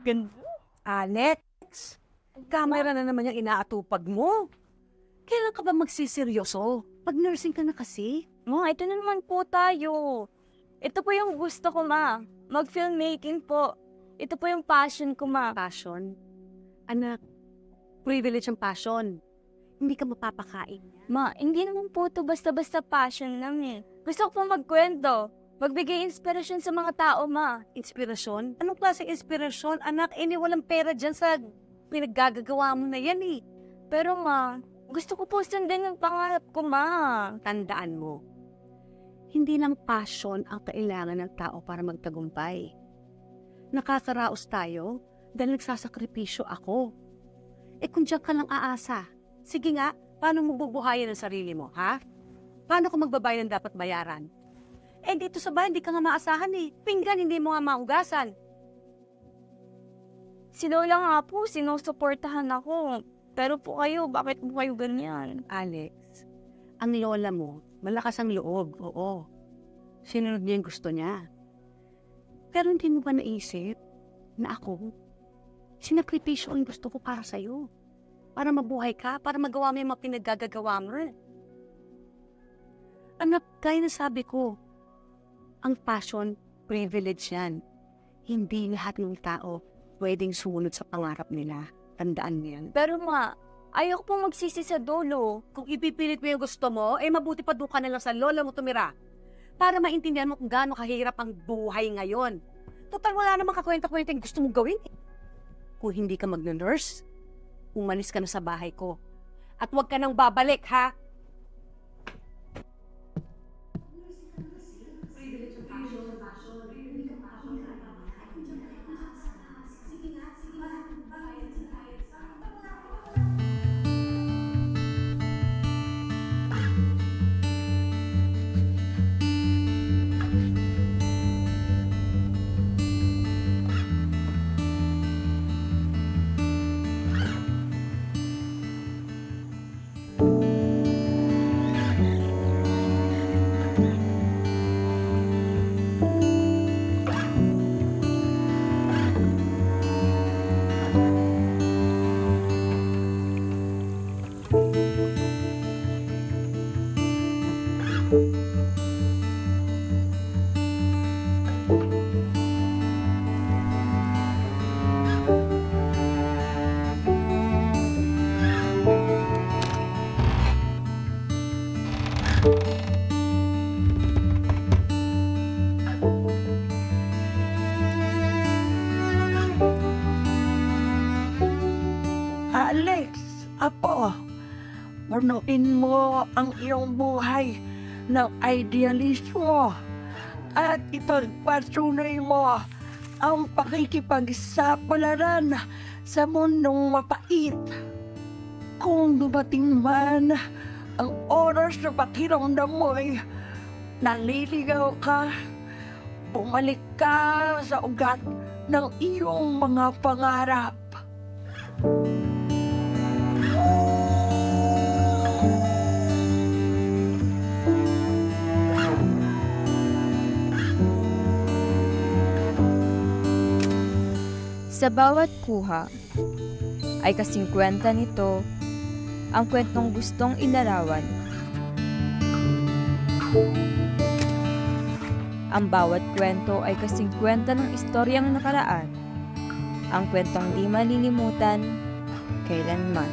Ganda. Alex, camera na naman yung inaatupag mo. Kailan ka ba magsiseryoso? Pag-nursing ka na kasi. Ma, ito na naman po tayo. Ito po yung gusto ko, ma. Mag-filmmaking po. Ito po yung passion ko, ma. Passion? Anak, privilege ang passion. Hindi ka mapapakain. Ma, hindi naman po ito basta-basta passion lang eh. Gusto ko po magkwento. Magbigay inspirasyon sa mga tao, ma. Inspirasyon? Anong klaseng inspirasyon? Anak, walang pera dyan sa pinaggagawa mo na yan eh. Pero ma, gusto ko po sundin yung pangarap ko, ma. Tandaan mo, hindi lang passion ang kailangan ng tao para magtagumpay. Nakakaraos tayo dahil nagsasakripisyo ako. Kung diyan ka lang aasa, sige nga, paano mo bubuhayin ang sarili mo, ha? Paano ko magbabayad ng dapat bayaran? Dito sa bahay, hindi ka nga maasahan eh. Pinggan, hindi mo nga mahugasan. Si Lola nga po, sinusuportahan ako. Pero po kayo, bakit po kayo ganyan? Alex, ang lola mo, malakas ang loob, oo. Sinunod niya yung gusto niya. Pero hindi mo ba naisip na ako, sinakripisyo ang gusto ko para sa'yo. Para mabuhay ka, para magawa mo yung mga pinaggagawa mo. Anak, gaya na sabi ko, ang passion, privilege yan. Hindi lahat ng tao pwedeng sumunod sa pangarap nila. Tandaan mo yan. Pero ma, ayoko po magsisi sa dulo. Kung ipipilit mo yung gusto mo, mabuti pa doon ka na lang sa lola mo tumira. Para maintindihan mo kung gaano kahirap ang buhay ngayon. Total, wala namang kakwenta-kwenta yung gusto mong gawin. Kung hindi ka mag-nurse, umalis ka na sa bahay ko. At huwag ka nang babalik, ha? Alex, apo, punuin mo ang iyong buhay ng idealismo at ipagpatunay mo ang pakikipagsapalaran sa mundong mapait. Kung dumating man ang oras na pakiramdam mo'y naliligaw ka, bumalik ka sa ugat ng iyong mga pangarap. Sa bawat kuha ay kasing kwenta nito ang kwentong gustong ilarawan. Ang bawat kwento ay kasing kwenta ng istoryang nakaraan. Ang kwentong di malilimutan kailanman.